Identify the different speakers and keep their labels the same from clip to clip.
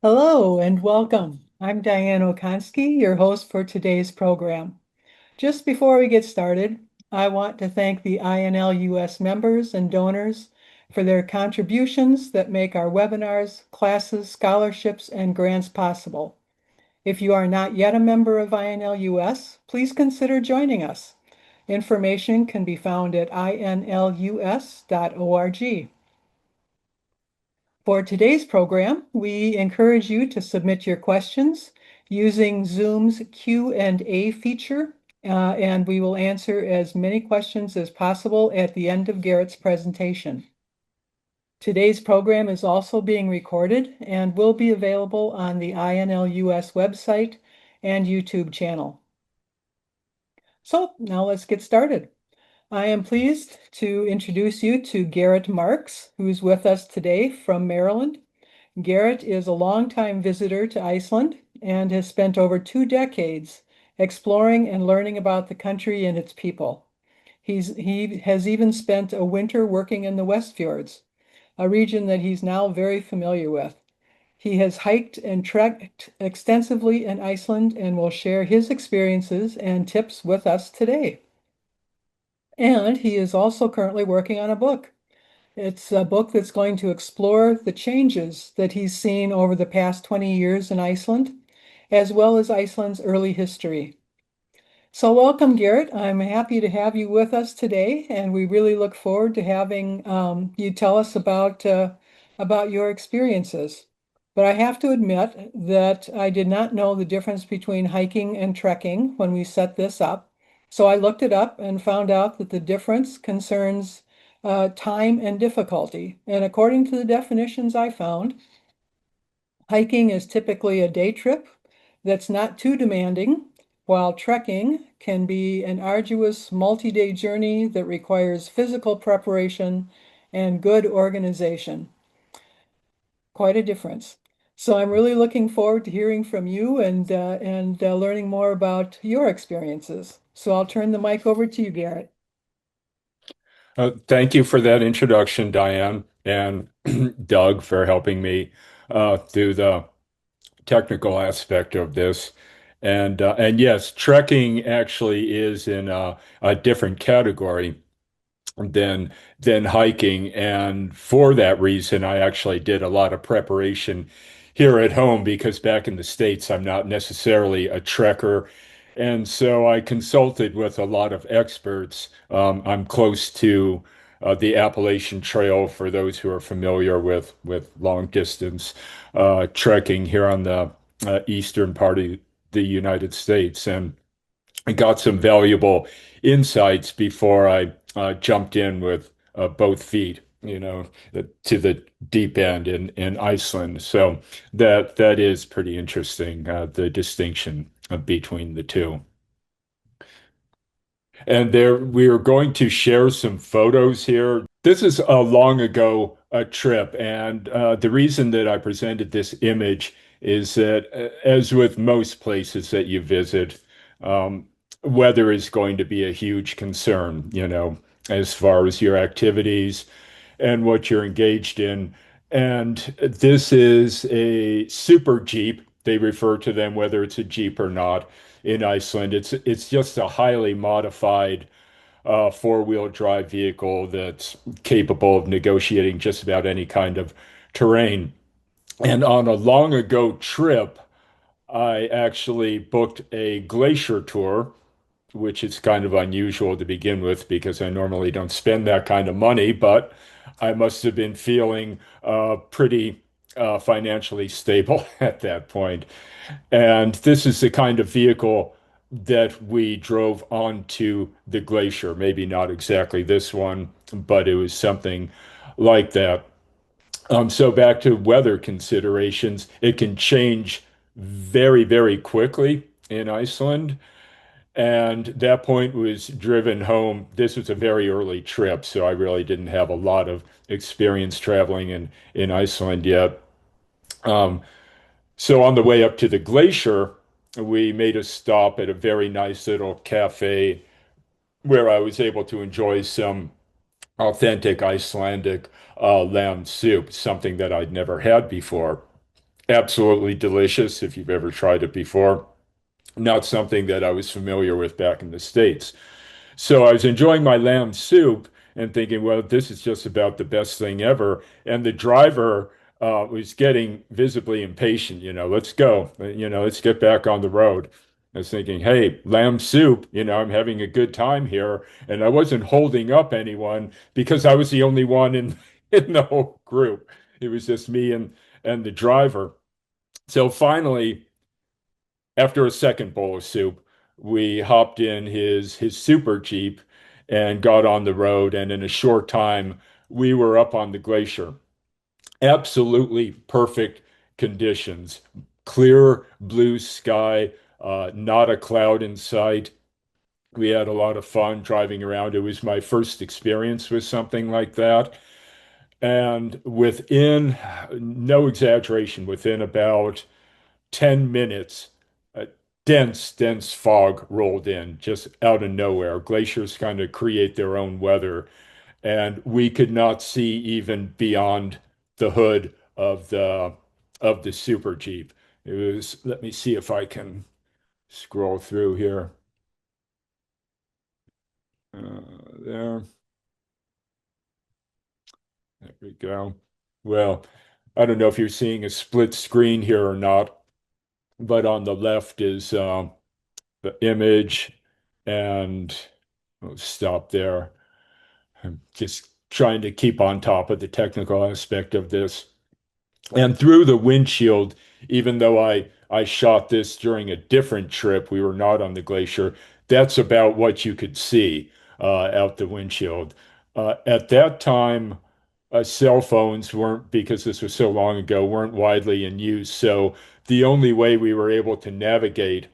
Speaker 1: Hello and welcome. I'm Diane Okonski, your host for today's program. Just before we get started, I want to thank the INLUS members and donors for their contributions that make our webinars, classes, scholarships, and grants possible. If you are not yet a member of INLUS, please consider joining us. Information can be found at inlus.org. For today's program, we encourage you to submit your questions using Zoom's Q&A feature, and we will answer as many questions as possible at the end of Gerrit's presentation. Today's program is also being recorded and will be available on the INLUS website and YouTube channel. So now let's get started. I am pleased to introduce you to Gerrit Marks, who's with us today from Maryland. Gerrit is a longtime visitor to Iceland and has spent over 2 decades exploring and learning about the country and its people. He has even spent a winter working in the West Fjords, a region that he's now very familiar with. He has hiked and trekked extensively in Iceland and will share his experiences and tips with us today. And he is also currently working on a book. It's a book that's going to explore the changes that he's seen over the past 20 years in Iceland, as well as Iceland's early history. So welcome, Gerrit. I'm happy to have you with us today, and we really look forward to having you tell us about your experiences. But I have to admit that I did not know the difference between hiking and trekking when we set this up. So I looked it up and found out that the difference concerns time and difficulty. And according to the definitions I found, hiking is typically a day trip that's not too demanding, while trekking can be an arduous multi-day journey that requires physical preparation and good organization. Quite a difference. So I'm really looking forward to hearing from you and learning more about your experiences. So I'll turn the mic over to you, Gerrit.
Speaker 2: Thank you for that introduction, Diane, and Doug for helping me through the technical aspect of this. And yes, trekking actually is in a different category than than hiking, and for that reason, I actually did a lot of preparation here at home because back in the States, I'm not necessarily a trekker. And so I consulted with a lot of experts. I'm close to the Appalachian Trail for those who are familiar with long distance trekking here on the eastern part of the United States. And I got some valuable insights before I jumped in with both feet, to the deep end in Iceland. So that is pretty interesting, the distinction between the two. And there, we are going to share some photos here. This is a long ago trip, and the reason that I presented this image is that, as with most places that you visit, weather is going to be a huge concern, as far as your activities and what you're engaged in. And this is a super Jeep. They refer to them, whether it's a Jeep or not, in Iceland. It's just a highly modified four-wheel drive vehicle that's capable of negotiating just about any kind of terrain. And on a long ago trip, I actually booked a glacier tour, which is kind of unusual to begin with because I normally don't spend that kind of money, but I must have been feeling pretty financially stable at that point. And this is the kind of vehicle that we drove onto the glacier. Maybe not exactly this one, but it was something like that. So back to weather considerations, it can change very, very quickly in Iceland. And that point was driven home. This was a very early trip, so I really didn't have a lot of experience traveling in Iceland yet. Um, so on the way up to the glacier, we made a stop at a very nice little cafe where I was able to enjoy some authentic Icelandic lamb soup, something that I'd never had before. Absolutely delicious if you've ever tried it before. Not something that I was familiar with back in the States. So I was enjoying my lamb soup and thinking, well, this is just about the best thing ever. And the driver was getting visibly impatient. Let's go. Let's get back on the road. I was thinking, hey, lamb soup, I'm having a good time here. And I wasn't holding up anyone because I was the only one in in the whole group. It was just me and the driver. So finally, after a second bowl of soup, we hopped in his super Jeep and got on the road. And in a short time, we were up on the glacier. Absolutely perfect conditions. Clear blue sky, not a cloud in sight. We had a lot of fun driving around. It was my first experience with something like that. And within, no exaggeration, within about 10 minutes, a dense fog rolled in just out of nowhere. Glaciers kind of create their own weather, and we could not see even beyond the hood of the Super Jeep. It was, let me see if I can scroll through here. There, there we go. Well, I don't know if you're seeing a split screen here or not, but on the left is the image, and we'll stop there. I'm just trying to keep on top of the technical aspect of this. And through the windshield, even though I shot this during a different trip, we were not on the glacier, that's about what you could see out the windshield. At that time, cell phones weren't, because this was so long ago, weren't widely in use. So the only way we were able to navigate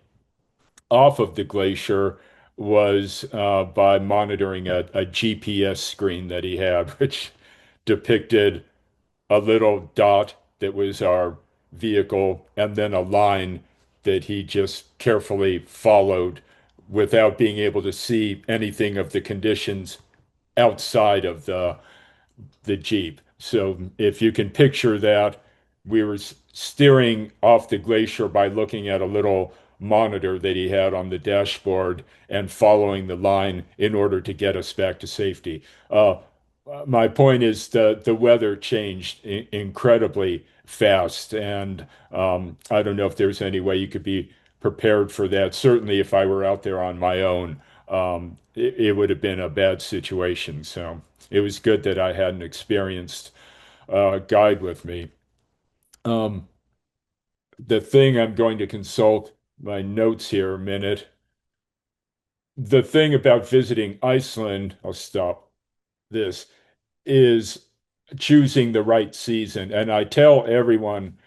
Speaker 2: off of the glacier was by monitoring a GPS screen that he had, which depicted a little dot that was our vehicle and then a line that he just carefully followed without being able to see anything of the conditions outside of the Jeep. So if you can picture that, we were steering off the glacier by looking at a little monitor that he had on the dashboard and following the line in order to get us back to safety. My point is the weather changed incredibly fast, and I don't know if there's any way you could be prepared for that. Certainly, if I were out there on my own, it would have been a bad situation. So it was good that I had an experienced guide with me. Um, the thing I'm going to consult my notes here a minute. The thing about visiting Iceland, I'll stop this, is choosing the right season. And I tell everyone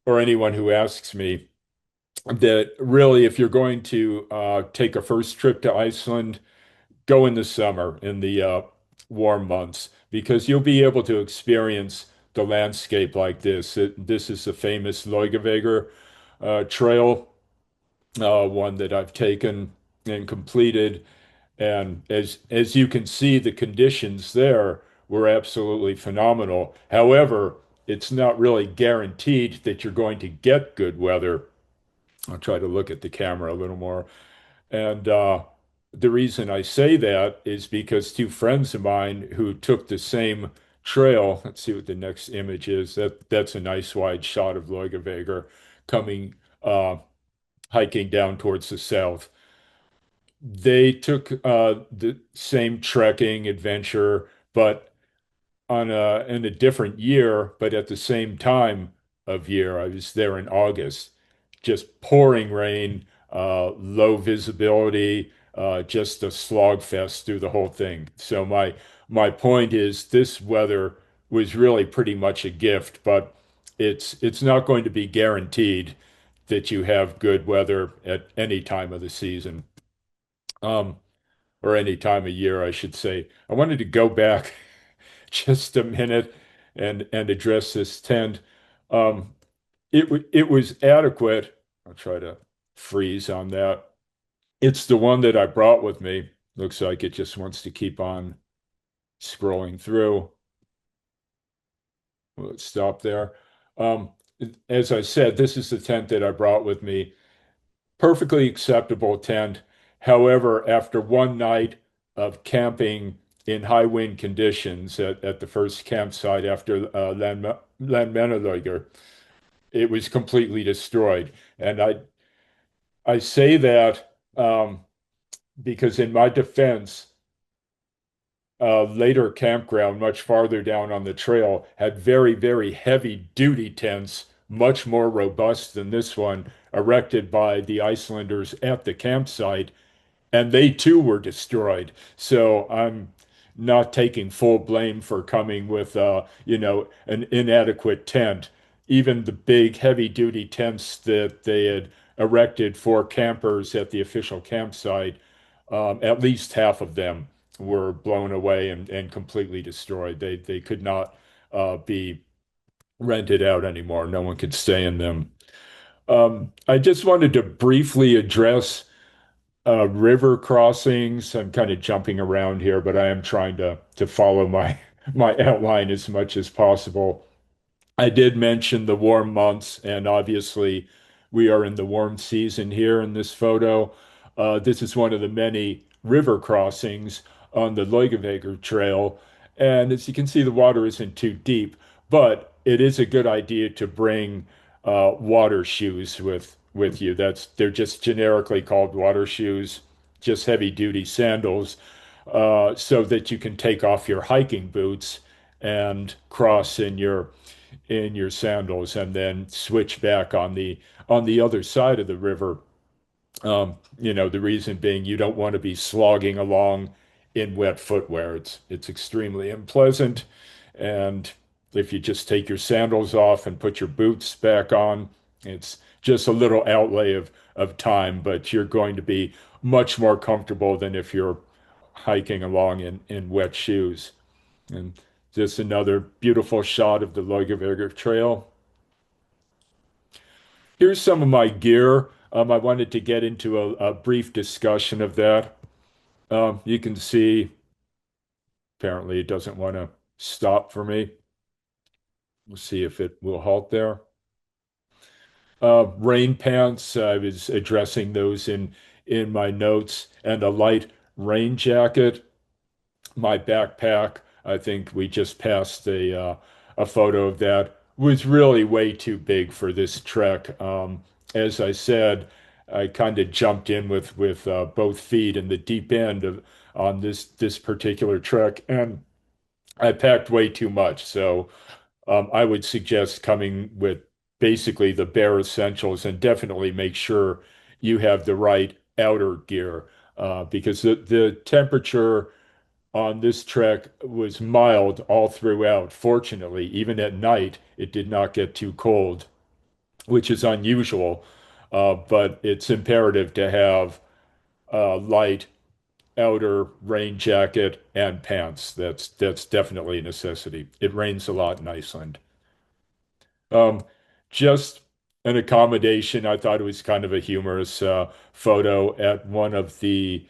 Speaker 2: or anyone who asks me that really, if you're going to take a first trip to Iceland, go in the summer, in the warm months, because you'll be able to experience the landscape like this. This is the famous Laugavegur trail, one that I've taken and completed. And as you can see, the conditions there were absolutely phenomenal. However, it's not really guaranteed that you're going to get good weather. I'll try to look at the camera a little more. And the reason I say that is because two friends of mine who took the same trail, let's see what the next image is. That's a nice wide shot of Laugavegur coming hiking down towards the south. They took the same trekking adventure, but on a in a different year, but at the same time of year. I was there in August. Just pouring rain, low visibility, just a slog fest through the whole thing. So my point is this weather was really pretty much a gift, but it's not going to be guaranteed that you have good weather at any time of the season. Um, or any time of year, I should say. I wanted to go back just a minute and address this tent. Um, it was adequate. I'll try to freeze on that. It's the one that I brought with me. Looks like it just wants to keep on scrolling through. Let's stop there. as I said, this is the tent that I brought with me. Perfectly acceptable tent. However, after one night of camping in high wind conditions at the first campsite after Landmannalaugar, it was completely destroyed. And I say that because in my defense, later campground much farther down on the trail had very, very heavy duty tents, much more robust than this one, erected by the Icelanders at the campsite, and they too were destroyed. So I'm not taking full blame for coming with an inadequate tent. Even the big heavy duty tents that they had erected for campers at the official campsite, at least half of them were blown away and completely destroyed. They could not be rented out anymore. No one could stay in them. I just wanted to briefly address river crossings. I'm kind of jumping around here, but I am trying to follow my my outline as much as possible. I did mention the warm months, and obviously we are in the warm season here in this photo. This is one of the many river crossings on the Laugavegur Trail, and as you can see, the water isn't too deep, but it is a good idea to bring water shoes with you. They're just generically called water shoes, just heavy duty sandals, so that you can take off your hiking boots and cross in your sandals and then switch back on the other side of the river. The reason being you don't want to be slogging along in wet footwear. It's extremely unpleasant. And if you just take your sandals off and put your boots back on, it's just a little outlay of time, but you're going to be much more comfortable than if you're hiking along in wet shoes. And just another beautiful shot of the Laugavegur Trail. Here's some of my gear. I wanted to get into a brief discussion of that. You can see, apparently it doesn't want to stop for me. We'll see if it will halt there. Rain pants, I was addressing those in my notes, and a light rain jacket. My backpack, I think we just passed a photo of that, was really way too big for this trek. As I said, I kind of jumped in with both feet in the deep end on this particular trek, and I packed way too much. So I would suggest coming with basically the bare essentials and definitely make sure you have the right outer gear because the temperature on this trek was mild all throughout. Fortunately, even at night, it did not get too cold, which is unusual. But it's imperative to have a light outer rain jacket and pants. That's definitely a necessity. It rains a lot in Iceland. Um, just an accommodation. I thought it was kind of a humorous photo at one of the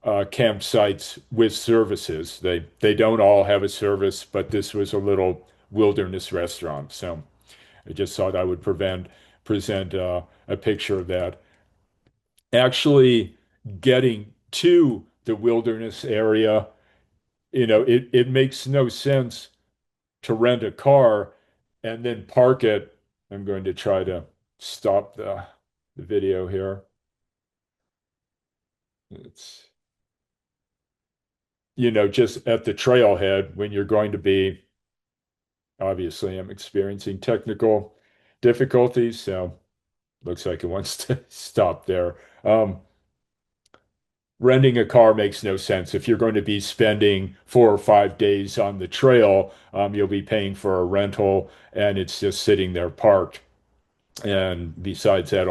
Speaker 2: campsites with services. They don't all have a service, but this was a little wilderness restaurant. So I just thought I would present a picture of that. Actually, getting to the wilderness area, it makes no sense to rent a car and then park it. I'm going to try to stop the video here. It's just at the trailhead when you're going to be, obviously, I'm experiencing technical difficulties, so looks like it wants to stop there. Renting a car makes no sense. If you're going to be spending 4 or 5 days on the trail, you'll be paying for a rental and it's just sitting there parked. And besides that,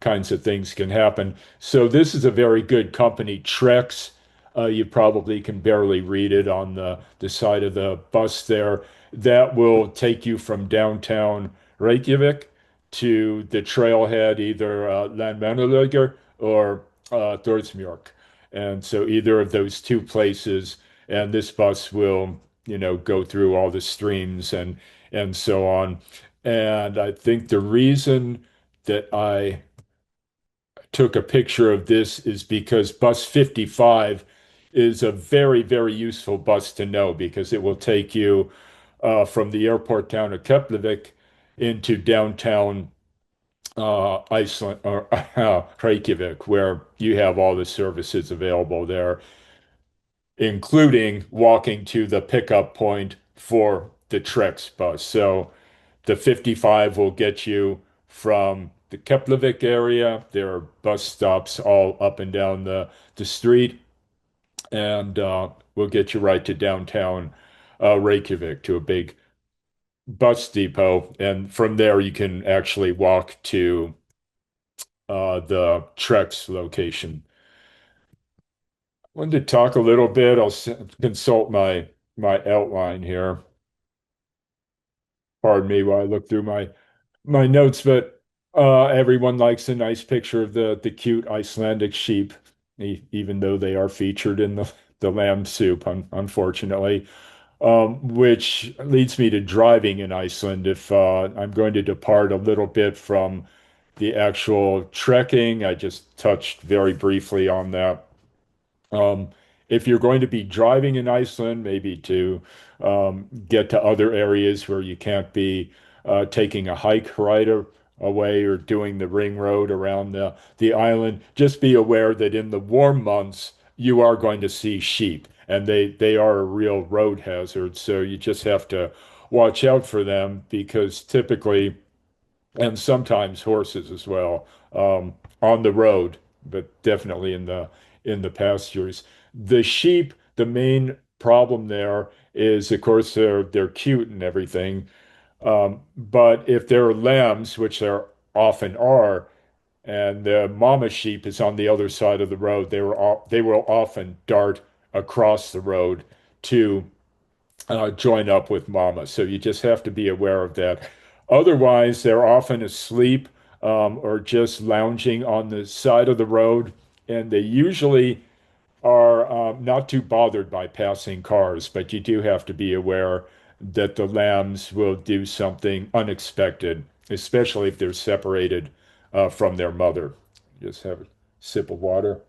Speaker 2: kinds of things can happen. So this is a very good company, Trex. You probably can barely read it on the side of the bus there. That will take you from downtown Reykjavik to the trailhead, either Landmannalaugar or Thorsmjörk. And so either of those two places, and this bus will, go through all the streams and so on. And I think the reason that I took a picture of this is because bus 55 is a very, very useful bus to know because it will take you from the airport town of Keflavik into downtown Iceland or Reykjavik, where you have all the services available there, including walking to the pickup point for the Trex bus. So the 55 will get you from the Keflavik area. There are bus stops all up and down the street, and we'll get you right to downtown Reykjavik to a big bus depot. And from there, you can actually walk to the Trex location. I wanted to talk a little bit. Consult my outline here. Pardon me while I look through my notes, but everyone likes a nice picture of the cute Icelandic sheep, even though they are featured in the lamb soup, unfortunately. Which leads me to driving in Iceland. If I'm going to depart a little bit from the actual trekking, I just touched very briefly on that. Um, if you're going to be driving in Iceland, maybe to get to other areas where you can't be taking a hike away or doing the ring road around the island, just be aware that in the warm months you are going to see sheep, and they are a real road hazard. So you just have to watch out for them because typically and sometimes horses as well on the road, but definitely in the pastures. The sheep, the main problem there is, of course, they're cute and everything, but if they're lambs, which there often are, and the mama sheep is on the other side of the road, they will often dart across the road to join up with mama. So you just have to be aware of that. Otherwise, they're often asleep or just lounging on the side of the road, and they usually are not too bothered by passing cars, but you do have to be aware that the lambs will do something unexpected, especially if they're separated from their mother. Just have a sip of water.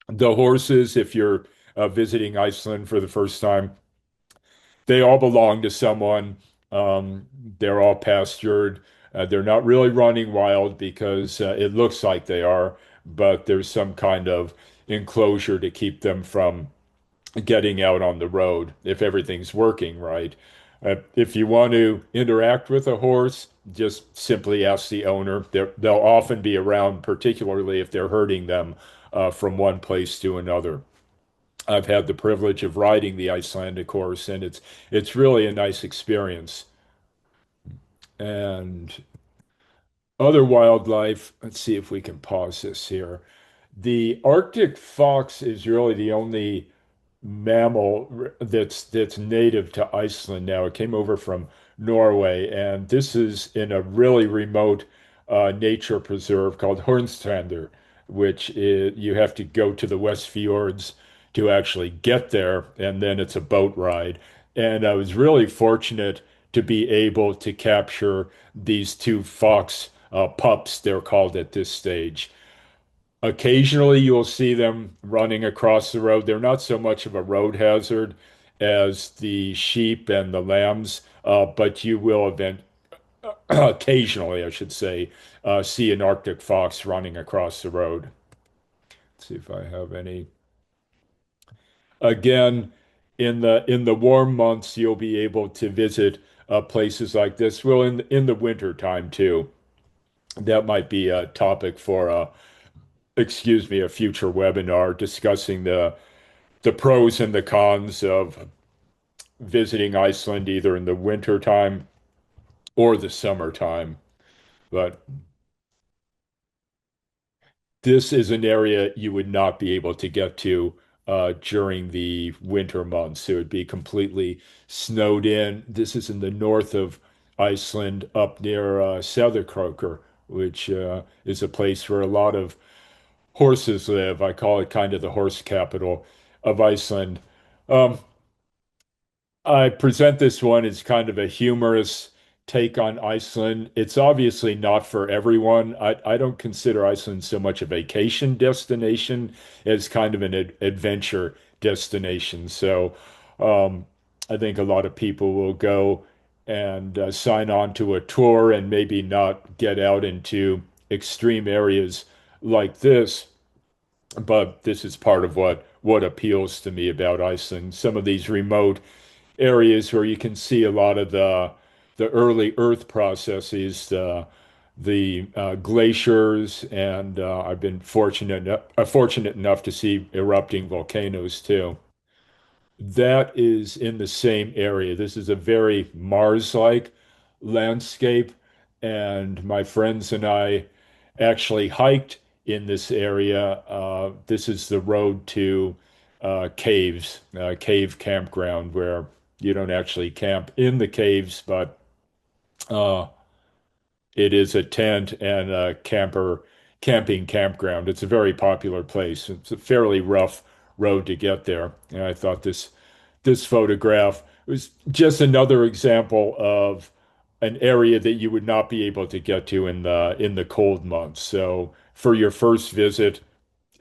Speaker 2: The horses, if you're visiting Iceland for the first time, they all belong to someone. They're all pastured. They're not really running wild because it looks like they are, but there's some kind of enclosure to keep them from getting out on the road if everything's working right. If you want to interact with a horse, just simply ask the owner. They'll often be around, particularly if they're herding them from one place to another. I've had the privilege of riding the Icelandic horse, and it's really a nice experience. And other wildlife, let's see if we can pause this here. The Arctic fox is really the only mammal that's native to Iceland now. It came over from Norway, and this is in a really remote nature preserve called Hornstrandir, which is, you have to go to the West Fjords to actually get there, and then it's a boat ride. And I was really fortunate to be able to capture these two fox pups, they're called at this stage. Occasionally, you'll see them running across the road. They're not so much of a road hazard as the sheep and the lambs, but you will occasionally, I should say, see an Arctic fox running across the road. Let's see if I have any. Again, in the warm months, you'll be able to visit places like this. Well, in the winter time too. That might be a topic for excuse me, a future webinar discussing the pros and the cons of visiting Iceland either in the winter time or the summertime. But this is an area you would not be able to get to during the winter months. It would be completely snowed in. This is in the north of Iceland, up near Sauðárkrókur, which is a place where a lot of horses live. I call it kind of the horse capital of Iceland. Um, I present this one as kind of a humorous take on Iceland. It's obviously not for everyone. I don't consider Iceland so much a vacation destination as kind of an adventure destination. So um, I think a lot of people will go and sign on to a tour and maybe not get out into extreme areas like this. But this is part of what appeals to me about Iceland. Some of these remote areas where you can see a lot of the early Earth processes, the glaciers, and I've been fortunate enough to see erupting volcanoes too. That is in the same area. This is a very Mars-like landscape, and my friends and I actually hiked in this area. This is the road to caves, cave campground where you don't actually camp in the caves, but uh, it is a tent and a camping campground. It's a very popular place. It's a fairly rough road to get there. And I thought this photograph was just another example of an area that you would not be able to get to in the cold months. So for your first visit,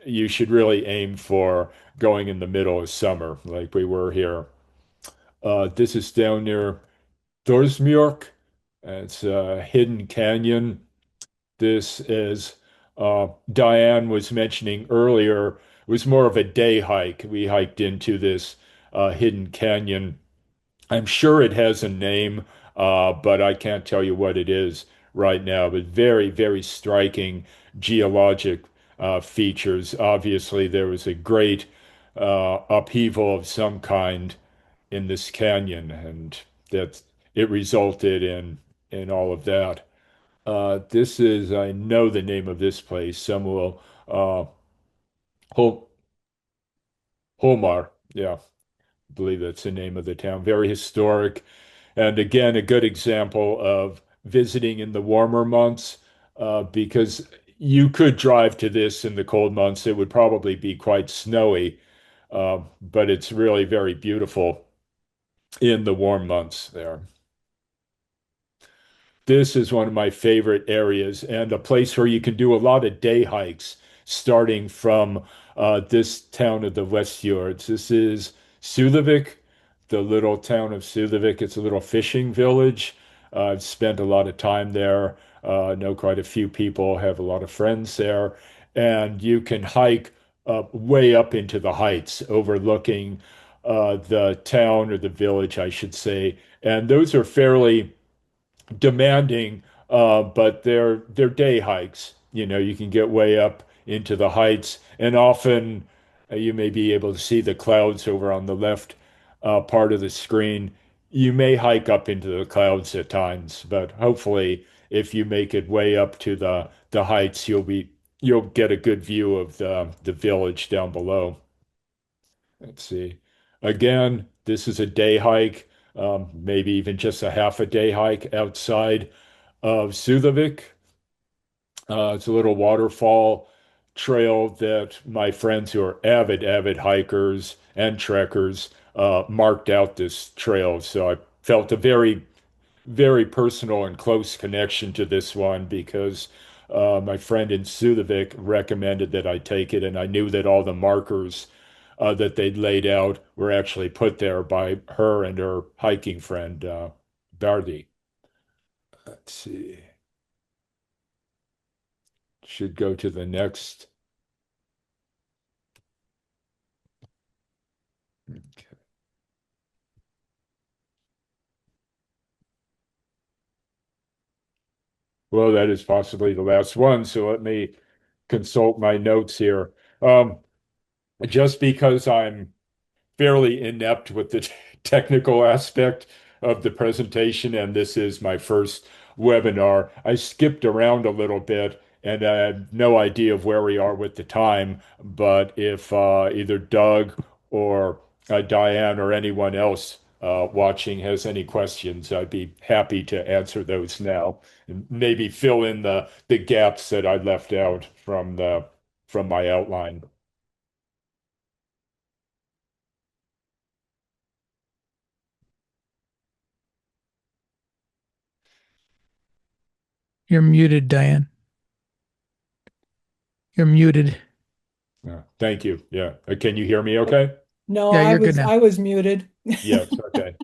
Speaker 2: you should really aim for going in the middle of summer, like we were here. This is down near Thorsmjork. It's a hidden canyon. This is Diane was mentioning earlier, was more of a day hike. We hiked into this hidden canyon. I'm sure it has a name, but I can't tell you what it is right now. But very, very striking geologic features. Obviously, there was a great upheaval of some kind in this canyon, and that it resulted in all of that. This is, I know the name of this place. Some will, Hol Holmar. Yeah, I believe that's the name of the town. Very historic. And again, a good example of visiting in the warmer months, because you could drive to this in the cold months. It would probably be quite snowy, but it's really very beautiful in the warm months there. This is one of my favorite areas and a place where you can do a lot of day hikes starting from this town of the West Fjords. This is Sudavik, the little town of Sudavik. It's a little fishing village. I've spent a lot of time there. Know quite a few people, have a lot of friends there. And you can hike way up into the heights overlooking the town or the village, I should say. And those are fairly demanding, but they're day hikes. You know, you can get way up into the heights, and often you may be able to see the clouds over on the left part of the screen. You may hike up into the clouds at times, but hopefully, if you make it way up to the heights, you'll get a good view of the village down below. Let's see. Again, this is a day hike, maybe even just a half a day hike outside of Sudavik. It's a little waterfall trail that my friends who are avid hikers and trekkers marked out this trail. So I felt a very personal and close connection to this one because my friend in Sudavik recommended that I take it, and I knew that all the markers that they'd laid out were actually put there by her and her hiking friend, Bardi. Let's see. Should go to the next. Well, that is possibly the last one, so let me consult my notes here. Um, just because I'm fairly inept with the technical aspect of the presentation, and this is my first webinar. I skipped around a little bit, and I had no idea of where we are with the time. But if either Doug or Diane or anyone else watching has any questions, I'd be happy to answer those now and maybe fill in the gaps that I left out from my outline.
Speaker 3: You're muted, Diane. You're muted.
Speaker 2: Thank you. Yeah. Can you hear me okay?
Speaker 1: No,
Speaker 3: Yeah, you're good now.
Speaker 1: I was muted.
Speaker 2: Yes. Okay.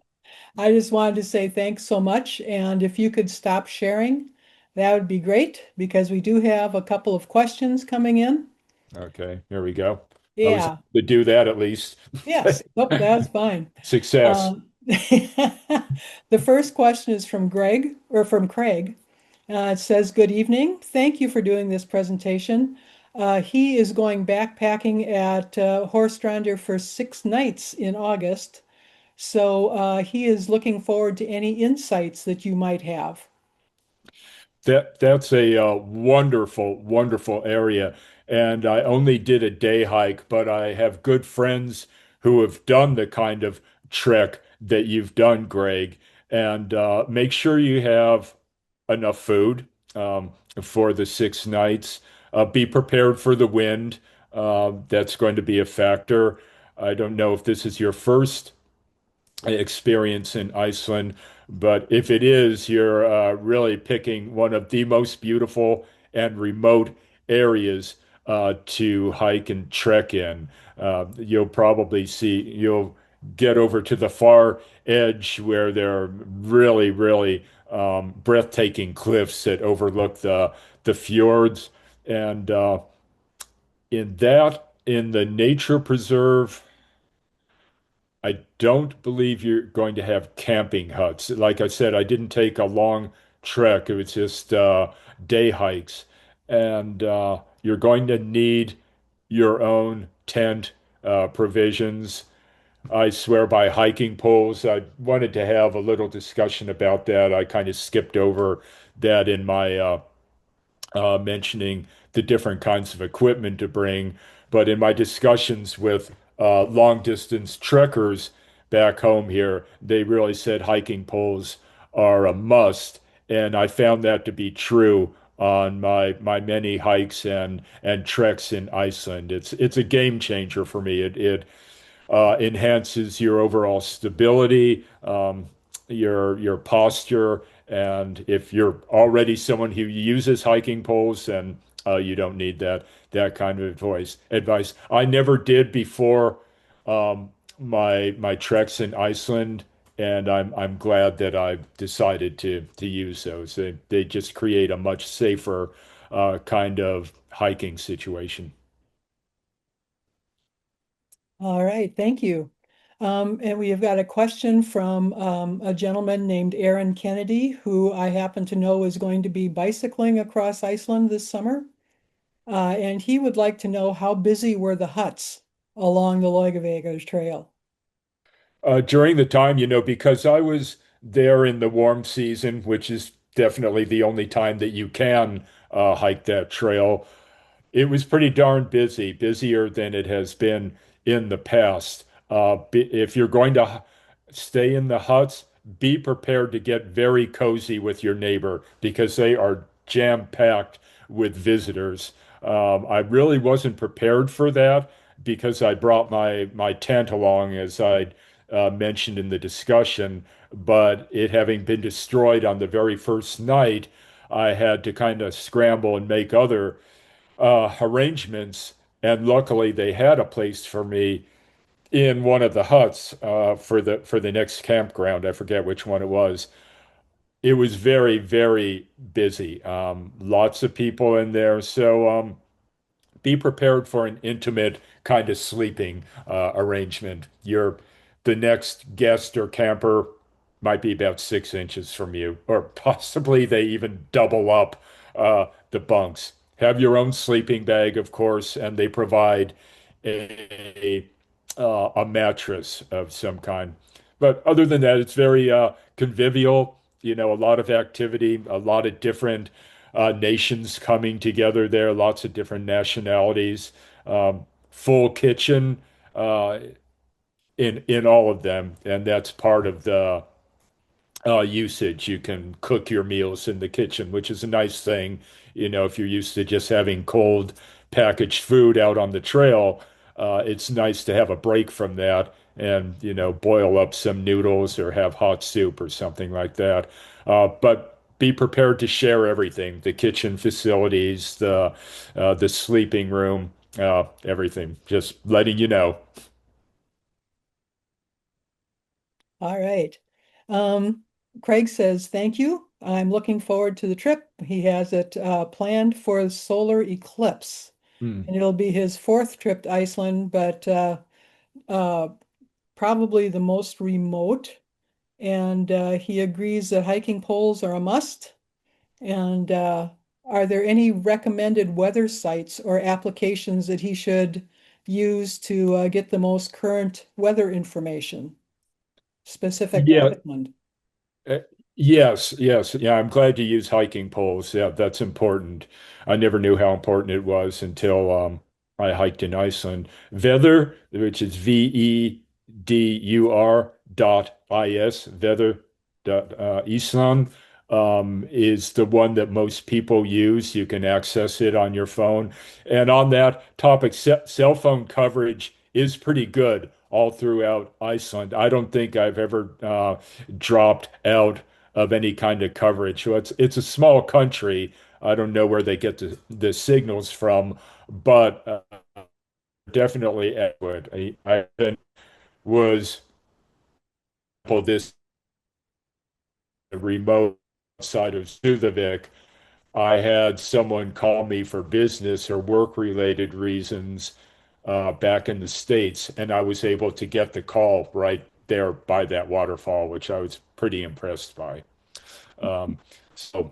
Speaker 1: I just wanted to say thanks so much. And if you could stop sharing, that would be great because we do have a couple of questions coming in.
Speaker 2: Okay. Here we go. I was able
Speaker 1: Yeah,
Speaker 2: to do that at least.
Speaker 1: yes. Nope, that's fine.
Speaker 2: Success.
Speaker 1: The first question is from Greg or from Craig. It says, "Good evening. Thank you for doing this presentation." He is going backpacking at Horstrander for 6 nights in August. So he is looking forward to any insights that you might have.
Speaker 2: That's a wonderful, wonderful area. And I only did a day hike, but I have good friends who have done the kind of trek that you've done, Greg. And make sure you have enough food for the 6 nights. Be prepared for the wind. That's going to be a factor. I don't know if this is your first experience in Iceland. But if it is, you're really picking one of the most beautiful and remote areas to hike and trek in. You'll get over to the far edge where there are really, really breathtaking cliffs that overlook the fjords. And in the nature preserve, I don't believe you're going to have camping huts. Like I said, I didn't take a long trek. It was just day hikes. And you're going to need your own tent, provisions. I swear by hiking poles. I wanted to have a little discussion about that. I kind of skipped over that in my mentioning the different kinds of equipment to bring. But in my discussions with long distance trekkers back home here, they really said hiking poles are a must. And I found that to be true on my many hikes and treks in Iceland. It's a game changer for me. It enhances your overall stability, your posture, and if you're already someone who uses hiking poles, then you don't need that kind of advice. I never did before my treks in Iceland, and I'm glad that I decided to use those. They just create a much safer kind of hiking situation.
Speaker 1: All right, thank you. And we have got a question from a gentleman named Aaron Kennedy, who I happen to know is going to be bicycling across Iceland this summer. And he would like to know how busy were the huts along the Laugavegar Trail.
Speaker 2: During the time, because I was there in the warm season, which is definitely the only time that you can hike that trail, it was pretty darn busy, busier than it has been in the past. If you're going to stay in the huts, be prepared to get very cozy with your neighbor because they are jam-packed with visitors. I really wasn't prepared for that because I brought my tent along, as I mentioned in the discussion, but it having been destroyed on the very first night, I had to kind of scramble and make other arrangements, and luckily they had a place for me in one of the huts for the next campground. I forget which one it was. It was very, very busy. Lots of people in there, so be prepared for an intimate kind of sleeping arrangement. The next guest or camper might be about 6 inches from you, or possibly they even double up the bunks. Have your own sleeping bag, of course, and they provide a a mattress of some kind. But other than that, it's very convivial. A lot of activity, a lot of different nations coming together there, lots of different nationalities, full kitchen in all of them, and that's part of the usage. You can cook your meals in the kitchen, which is a nice thing. If you're used to just having cold packaged food out on the trail, it's nice to have a break from that and boil up some noodles or have hot soup or something like that. But be prepared to share everything, the kitchen facilities, the sleeping room, everything. Just letting you know.
Speaker 1: All right. Um, Craig says, thank you. I'm looking forward to the trip. He has it planned for the solar eclipse,
Speaker 2: Hmm.
Speaker 1: and it'll be his fourth trip to Iceland, but uh, probably the most remote. And he agrees that hiking poles are a must. And are there any recommended weather sites or applications that he should use to get the most current weather information specific to
Speaker 2: Yeah,
Speaker 1: Iceland?
Speaker 2: Uh, yes, yes. Yeah, I'm glad you use hiking poles. Yeah, that's important. I never knew how important it was until I hiked in Iceland. Veður, which is vedur.is, Veður dot Iceland, is the one that most people use. You can access it on your phone. And on that topic, cell phone coverage is pretty good all throughout Iceland. I don't think I've ever dropped out of any kind of coverage. So it's a small country. I don't know where they get the signals from, but definitely adequate. I was for this remote side of Sudovik. I had someone call me for business or work related reasons back in the States, and I was able to get the call right there by that waterfall, which I was pretty impressed by. Um, so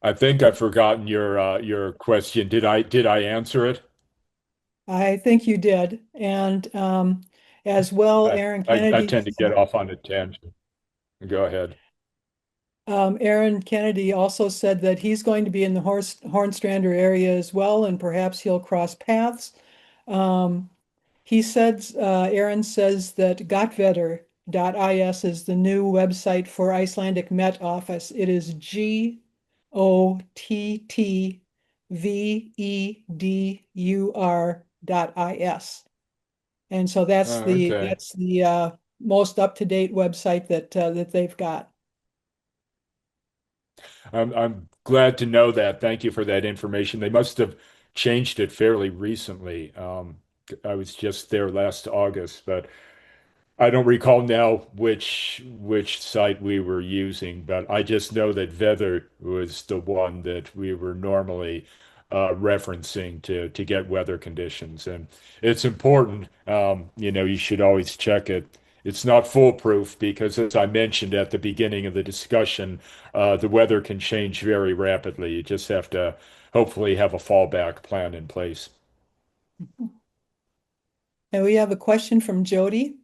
Speaker 2: I think I've forgotten your question. Did I answer it?
Speaker 1: I think you did. And as well, Aaron
Speaker 2: I
Speaker 1: Kennedy,
Speaker 2: tend to get off on a tangent. Go ahead.
Speaker 1: Aaron Kennedy also said that he's going to be in the Hornstrander area as well, and perhaps he'll cross paths. Um, He says, Aaron says that gottvedur.is is the new website for Icelandic Met Office. It is gottvedur.is. And so that's
Speaker 2: Oh,
Speaker 1: the
Speaker 2: okay.
Speaker 1: that's the most up-to-date website that they've got.
Speaker 2: I'm glad to know that. Thank you for that information. They must have changed it fairly recently. I was just there last August, but I don't recall now which site we were using, but I just know that Veather was the one that we were normally referencing to get weather conditions, and it's important. You should always check it. It's not foolproof because, as I mentioned at the beginning of the discussion, the weather can change very rapidly. You just have to hopefully have a fallback plan in place.
Speaker 1: And we have a question from Jody.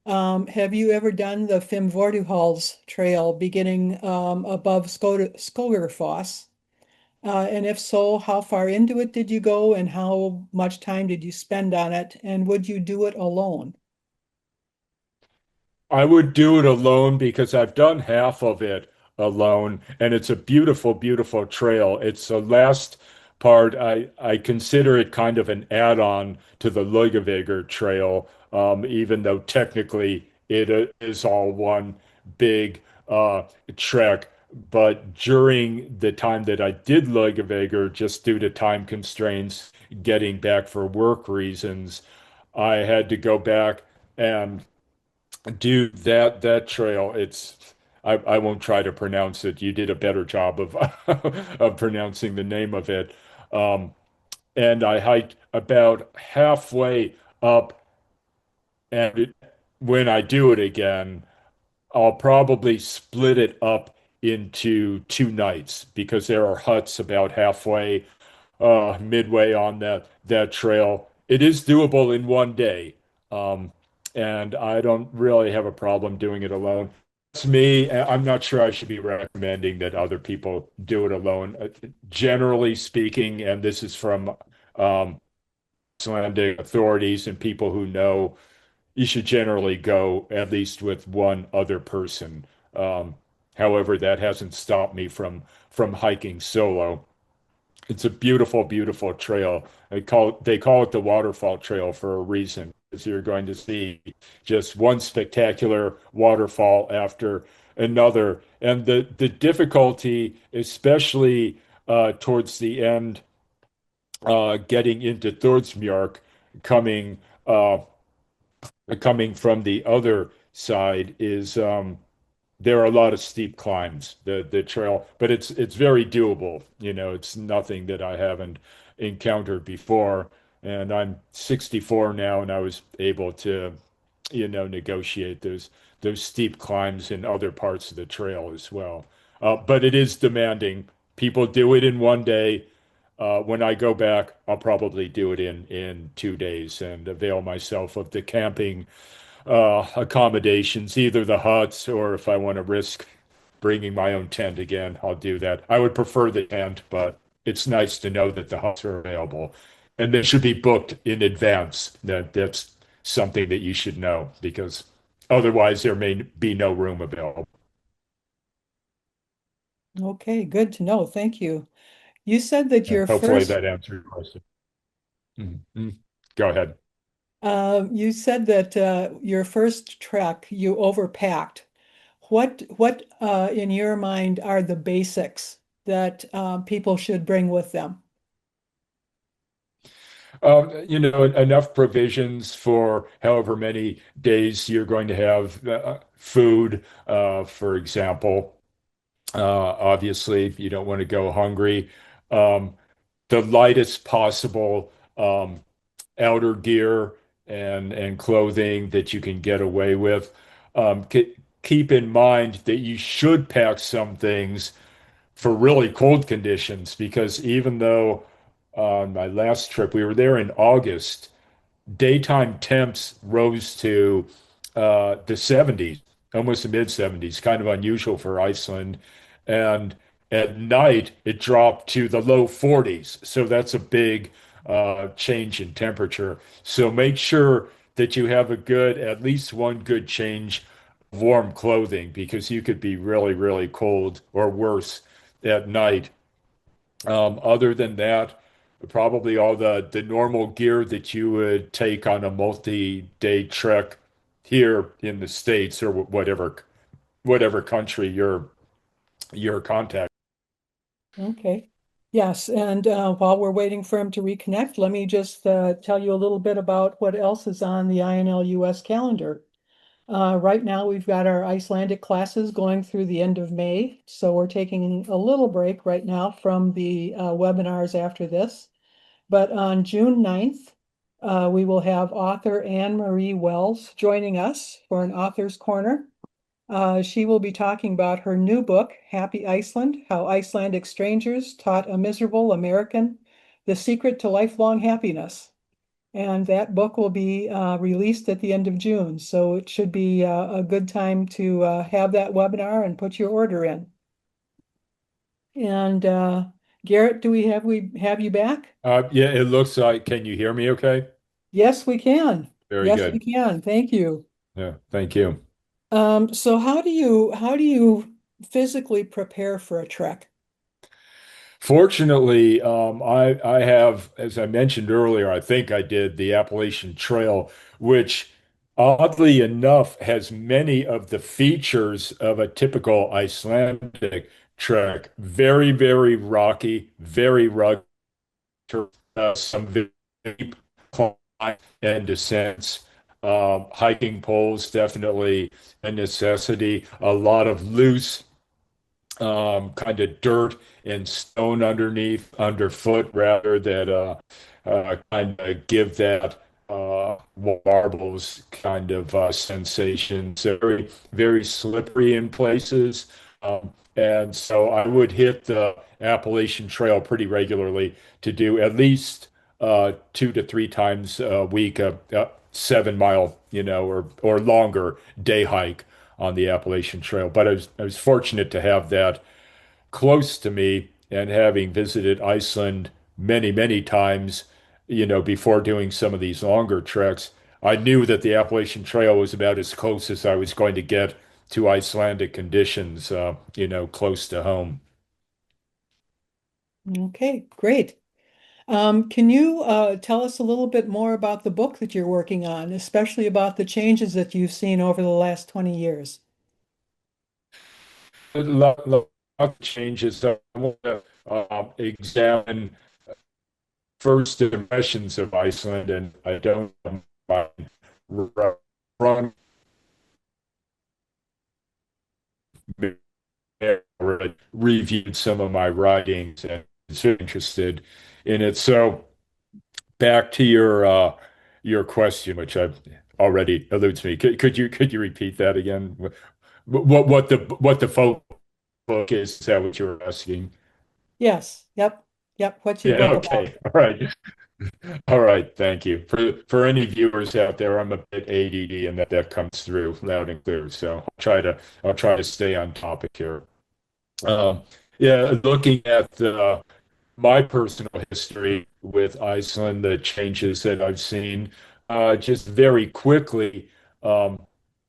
Speaker 1: Have you ever done the Fimmvörðuháls trail beginning above Skogarfoss? And if so, how far into it did you go and how much time did you spend on it? And would you do it alone?
Speaker 2: I would do it alone because I've done half of it alone, and it's a beautiful, beautiful trail. It's the last part. I consider it kind of an add-on to the Laugavegur Trail, even though technically it is all one big trek. But during the time that I did Laugavegur, just due to time constraints, getting back for work reasons, I had to go back and do that trail. I won't try to pronounce it. You did a better job of of pronouncing the name of it. Um, and I hiked about halfway up, and when I do it again, I'll probably split it up into 2 nights because there are huts about halfway midway on that trail. It is doable in one day, um, and I don't really have a problem doing it alone. It's me. I'm not sure I should be recommending that other people do it alone. Generally speaking, and this is from Icelandic authorities and people who know, you should generally go at least with one other person. Um, However, that hasn't stopped me from hiking solo. It's a beautiful, beautiful trail. They call it the waterfall trail for a reason. you're going to see just one spectacular waterfall after another. And the difficulty, especially towards the end, getting into Thorsmjork, coming uh, coming from the other side, is there are a lot of steep climbs, the trail, but it's very doable. It's nothing that I haven't encountered before. And I'm 64 now, and I was able to, negotiate those steep climbs in other parts of the trail as well. But it is demanding. People do it in one day. When I go back, I'll probably do it in 2 days and avail myself of the camping accommodations, either the huts, or if I want to risk bringing my own tent again, I'll do that. I would prefer the tent, but it's nice to know that the huts are available. And they should be booked in advance. That's something that you should know because otherwise there may be no room available.
Speaker 1: Okay, good to know. Thank you. You said that
Speaker 2: Yeah,
Speaker 1: your
Speaker 2: hopefully
Speaker 1: first
Speaker 2: that answered your question. Mhm. Go ahead.
Speaker 1: your first trek you overpacked. What in your mind are the basics that people should bring with them?
Speaker 2: Enough provisions for however many days you're going to have food, for example. Obviously, you don't want to go hungry. Um, the lightest possible outer gear and clothing that you can get away with. Keep in mind that you should pack some things for really cold conditions because even though on my last trip we were there in August, daytime temps rose to the 70s, almost the mid 70s, kind of unusual for Iceland. And at night, it dropped to the low 40s. So that's a big change in temperature. So make sure that you have at least one good change of warm clothing because you could be really, really cold or worse at night. Other than that, probably all the normal gear that you would take on a multi-day trek here in the States or whatever country your contact.
Speaker 1: Okay. Yes, and while we're waiting for him to reconnect, let me just tell you a little bit about what else is on the INLUS calendar. Right now, we've got our Icelandic classes going through the end of May, so we're taking a little break right now from the webinars after this. But on June 9th, we will have author Anne Marie Wells joining us for an author's corner. She will be talking about her new book, Happy Iceland: How Icelandic Strangers Taught a Miserable American the Secret to Lifelong Happiness. And that book will be released at the end of June. So it should be a good time to have that webinar and put your order in. And Gerrit, do we have you back?
Speaker 2: Yeah, it looks like, can you hear me okay?
Speaker 1: Yes, we can.
Speaker 2: Very
Speaker 1: Yes, we
Speaker 2: good.
Speaker 1: can. Thank you.
Speaker 2: Yeah, thank you.
Speaker 1: So how do you physically prepare for a trek?
Speaker 2: Fortunately, I have, as I mentioned earlier, I think I did the Appalachian Trail, which oddly enough has many of the features of a typical Icelandic trek. Very, very rocky, very rugged, some very deep climb and descents. Hiking poles, definitely a necessity. A lot of loose kind of dirt and stone underfoot rather that kind of give that warbles kind of sensation. So very, very slippery in places. And so I would hit the Appalachian Trail pretty regularly to do at least 2 to 3 times a week, a 7 mile, or longer day hike on the Appalachian Trail. But I was fortunate to have that close to me and having visited Iceland many, many times, before doing some of these longer treks. I knew that the Appalachian Trail was about as close as I was going to get to Icelandic conditions, close to home.
Speaker 1: Okay, great. Can you tell us a little bit more about the book that you're working on, especially about the changes that you've seen over the last 20 years?
Speaker 2: Lot of changes. I want to examine first impressions of Iceland, and I don't mind run reviewed some of my writings and was interested in it. So back to your question, which I've already alluded to me. Could you repeat that again? What the folk book is that what you were asking?
Speaker 1: Yes. Yep. Yep. What's your
Speaker 2: Yeah,
Speaker 1: book about?
Speaker 2: okay. All right. All right, thank you. For any viewers out there, I'm a bit ADD and that comes through loud and clear. So I'll try to stay on topic here. Um, yeah, looking at my personal history with Iceland, the changes that I've seen, just very quickly, um,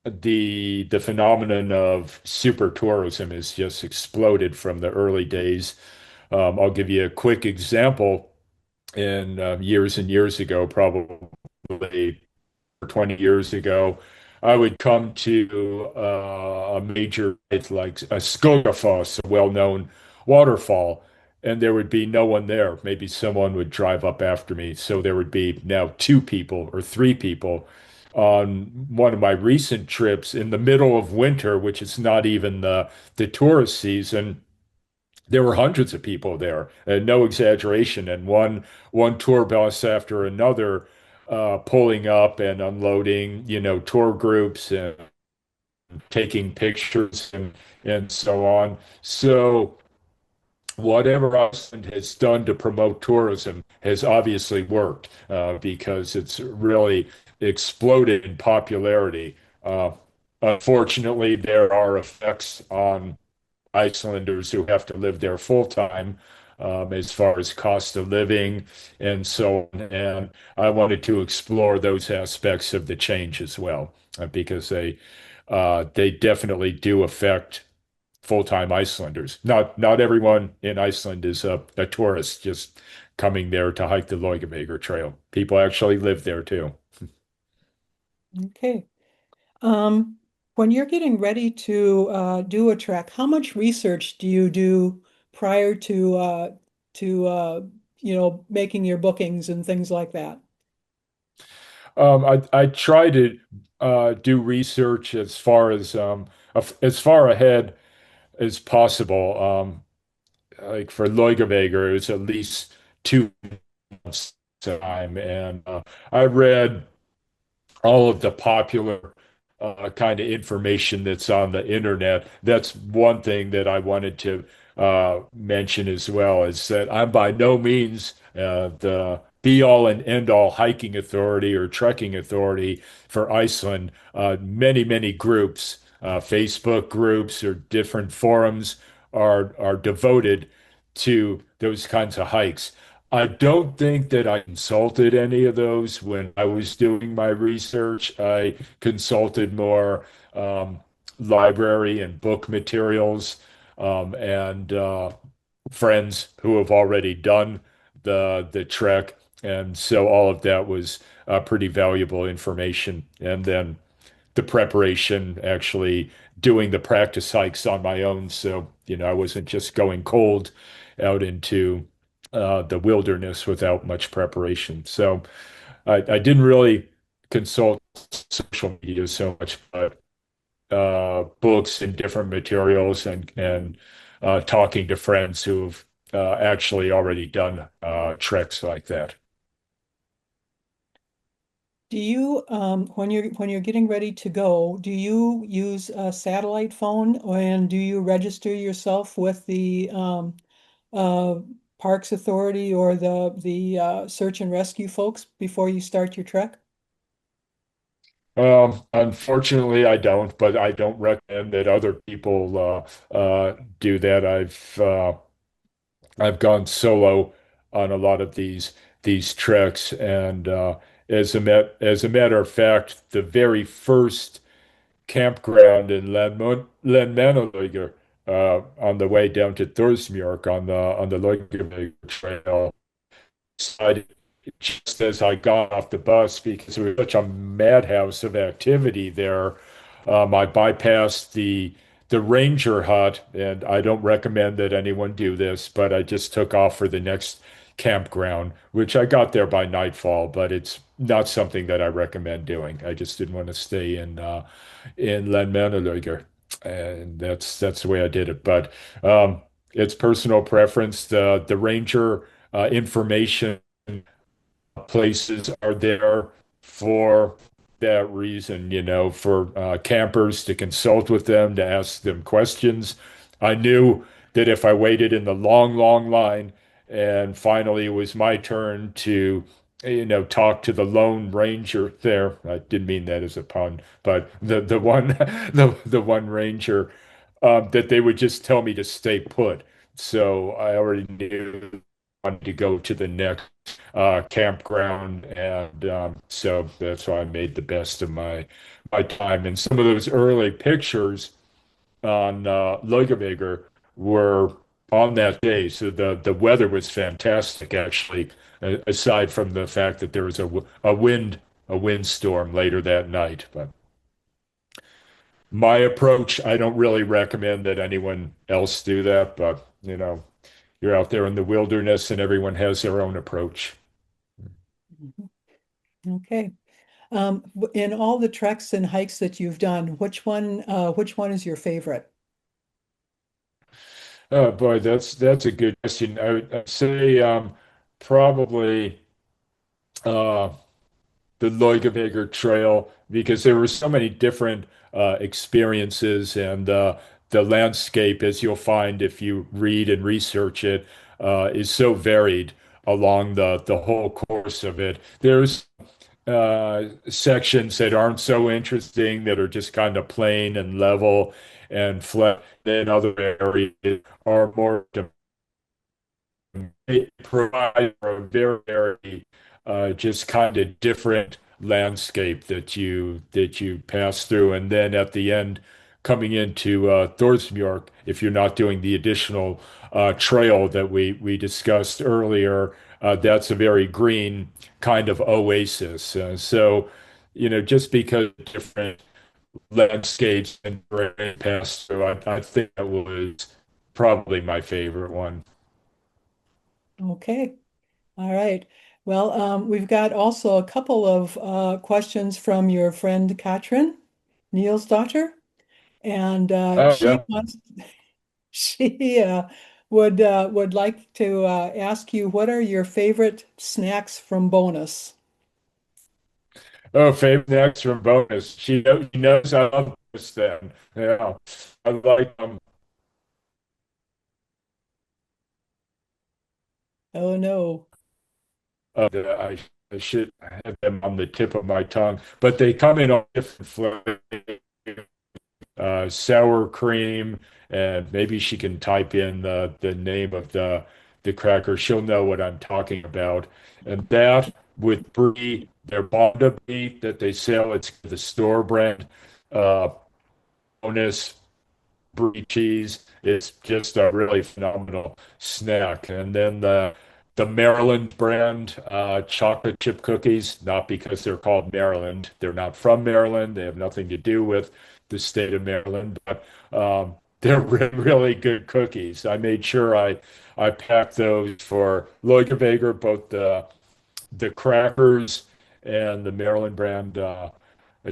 Speaker 2: the phenomenon of super tourism has just exploded from the early days. I'll give you a quick example. In years and years ago, probably 20 years ago, I would come to a major, it's like a Skogafoss, a well-known waterfall, and there would be no one there. Maybe someone would drive up after me. So there would be now two people or three people. On one of my recent trips in the middle of winter, which is not even the tourist season, there were hundreds of people there, and no exaggeration. And one tour bus after another, pulling up and unloading, tour groups and taking pictures and so on. So whatever Iceland has done to promote tourism has obviously worked, because it's really exploded in popularity. Uh, Unfortunately, there are effects on Icelanders who have to live there full time, as far as cost of living and so on. And I wanted to explore those aspects of the change as well, because they definitely do affect full-time Icelanders. Not everyone in Iceland is a tourist just coming there to hike the Laugavegur Trail. People actually live there too.
Speaker 1: Okay. Um, when you're getting ready to do a trek, how much research do you do prior to making your bookings and things like that?
Speaker 2: I try to do research as far ahead as possible. Like for Laugavegur, it was at least 2 months time, and I read all of the popular kind of information that's on the internet. That's one thing that I wanted to mention as well, is that I'm by no means the be all and end all hiking authority or trekking authority for Iceland. Many groups, Facebook groups or different forums are devoted to those kinds of hikes. I don't think that I consulted any of those when I was doing my research. I consulted more library and book materials, and friends who have already done the trek, and so all of that was pretty valuable information. And then the preparation, actually doing the practice hikes on my own, so I wasn't just going cold out into the wilderness without much preparation. So I didn't really consult social media so much, but books and different materials and talking to friends who've actually already done treks like that.
Speaker 1: Do you, when you're getting ready to go, do you use a satellite phone and do you register yourself with the uh, Parks Authority or the search and rescue folks before you start your trek?
Speaker 2: Unfortunately, I don't, but I don't recommend that other people do that. I've gone solo on a lot of these treks, and as a matter of fact, the very first campground in Landmannalaugar, on the way down to Thorsmjork on the Laugavegur Trail, decided just as I got off the bus because there was such a madhouse of activity there. I bypassed the ranger hut, and I don't recommend that anyone do this, but I just took off for the next campground, which I got there by nightfall, but it's not something that I recommend doing. I just didn't want to stay in Landmannalaugar, and that's the way I did it. But it's personal preference. The ranger information places are there for that reason, for campers to consult with them, to ask them questions. I knew that if I waited in the long, long line and finally it was my turn to, talk to the Lone Ranger there. I didn't mean that as a pun, but the one the one ranger that they would just tell me to stay put. So I already knew I wanted to go to the next campground, and so that's why I made the best of my time. And some of those early pictures on Laugavegur were on that day, so the weather was fantastic actually. Aside from the fact that there was a windstorm later that night, but my approach, I don't really recommend that anyone else do that, but you're out there in the wilderness and everyone has their own approach.
Speaker 1: Mhm. Okay. In all the treks and hikes that you've done, which one is your favorite?
Speaker 2: Oh boy, that's a good question. I'd say probably uh, the Leugeveger Trail because there were so many different experiences and the landscape, as you'll find if you read and research it, is so varied along the whole course of it. There's sections that aren't so interesting that are just kind of plain and level and flat. Then other areas are more it provides for a very, very just kind of different landscape that you pass through, and then at the end, coming into Thorsmjork, if you're not doing the additional trail that we discussed earlier, that's a very green kind of oasis. So, just because of different landscapes and terrain pass through, I think that was probably my favorite one.
Speaker 1: Okay. All right. Well, we've got also a couple of questions from your friend Katrin, Neil's daughter, and
Speaker 2: Oh
Speaker 1: she
Speaker 2: yeah.
Speaker 1: wants she would like to ask you what are your favorite snacks from Bonus?
Speaker 2: Oh, favorite snacks from bonus. She knows I love this then. Yeah. I like
Speaker 1: Oh no.
Speaker 2: I should have them on the tip of my tongue, but they come in all different flavors. Sour cream, and maybe she can type in the name of the cracker. She'll know what I'm talking about. And that with brie, their Bonda brie that they sell, it's the store brand. Uh, bonus brie cheese. It's just a really phenomenal snack. And then the Maryland brand chocolate chip cookies, not because they're called Maryland. They're not from Maryland. They have nothing to do with the state of Maryland, but they're really good cookies. I made sure I packed those for Leugeveger, both the crackers and the Maryland brand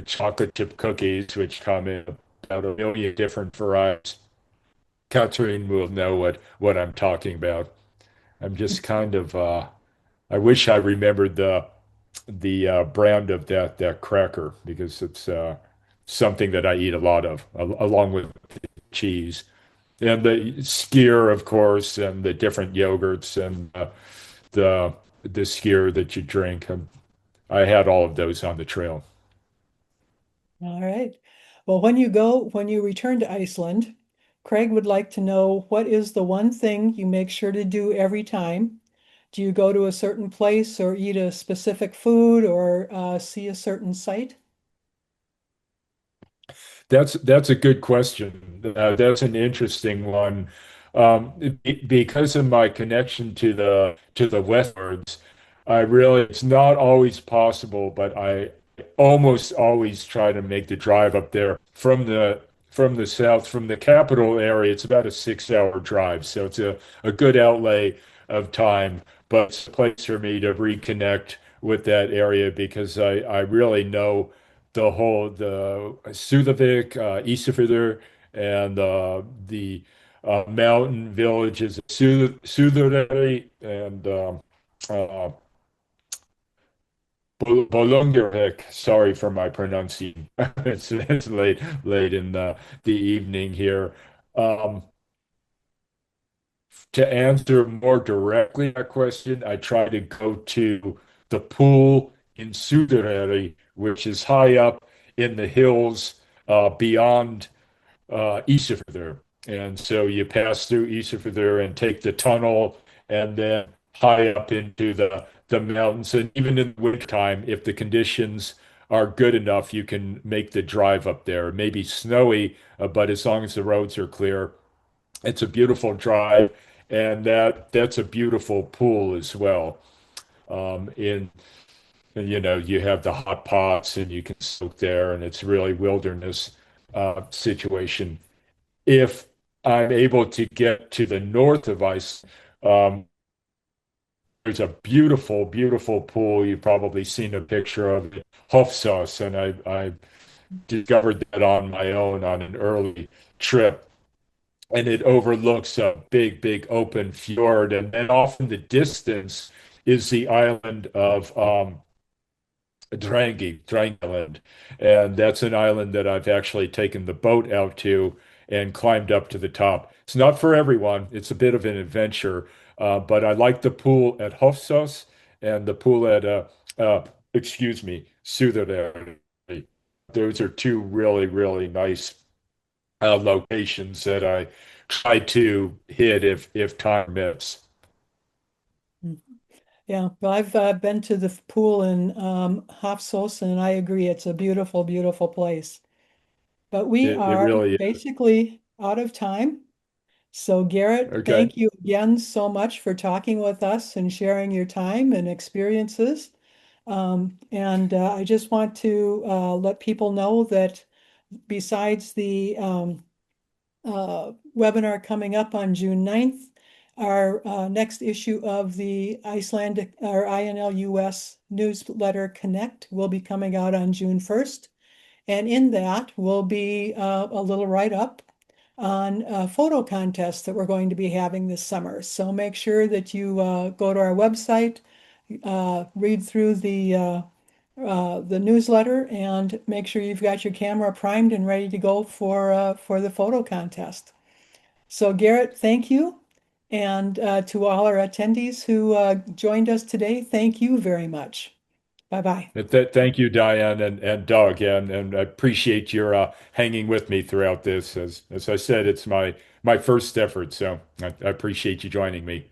Speaker 2: chocolate chip cookies, which come in about a million different varieties. Catherine will know what I'm talking about. I'm just kind of I wish I remembered the brand of that cracker because it's something that I eat a lot of, along with cheese and the skyr, of course, and the different yogurts and the the skyr that you drink. I had all of those on the trail.
Speaker 1: All right. Well, when you return to Iceland, Craig would like to know what is the one thing you make sure to do every time? Do you go to a certain place or eat a specific food or see a certain site?
Speaker 2: That's a good question. That's an interesting one. Because of my connection to the westwards, I really, it's not always possible, but I almost always try to make the drive up there from the south, from the capital area. It's about a 6 hour drive, so it's a good outlay of time, but it's a place for me to reconnect with that area because I really know the Sudavik, Isafjordur, and the mountain villages of Suðuroy and uh, Bolungarvik. Sorry for my pronunciation. It's late in the evening here. Um, to answer more directly that question, I try to go to the pool in Suðuroy, which is high up in the hills beyond Ísafjörður. And so you pass through Ísafjörður and take the tunnel and then high up into the mountains. And even in the wintertime, if the conditions are good enough, you can make the drive up there. It may be snowy, but as long as the roads are clear, it's a beautiful drive. And that's a beautiful pool as well. In you know, you have the hot pots and you can soak there, and it's really wilderness situation. If I'm able to get to the north of Iceland, there's a beautiful, beautiful pool. You've probably seen a picture of it, Hofsós, and I discovered that on my own on an early trip. And it overlooks a big, big open fjord. And then off in the distance is the island of Drangi, and that's an island that I've actually taken the boat out to and climbed up to the top. It's not for everyone. It's a bit of an adventure, but I like the pool at Hofsós and the pool at excuse me, Suðuroy. Those are two really, really nice locations that I try to hit if time permits.
Speaker 1: Yeah, well, I've been to the pool in Hafsos, and I agree, it's a beautiful, beautiful place. But we
Speaker 2: It
Speaker 1: are
Speaker 2: really is.
Speaker 1: basically out of time. So Garrett,
Speaker 2: Okay.
Speaker 1: thank you again so much for talking with us and sharing your time and experiences. And I just want to let people know that besides the webinar coming up on June 9th, our next issue of the Icelandic or INLUS newsletter Connect will be coming out on June 1st. And in that will be a little write-up on a photo contest that we're going to be having this summer. So make sure that you go to our website, read through the newsletter, and make sure you've got your camera primed and ready to go for the photo contest. So Garrett, thank you. And to all our attendees who joined us today, thank you very much. Bye-bye.
Speaker 2: Thank you, Diane and Doug, and I appreciate your hanging with me throughout this. As I said, it's my first effort, so I appreciate you joining me.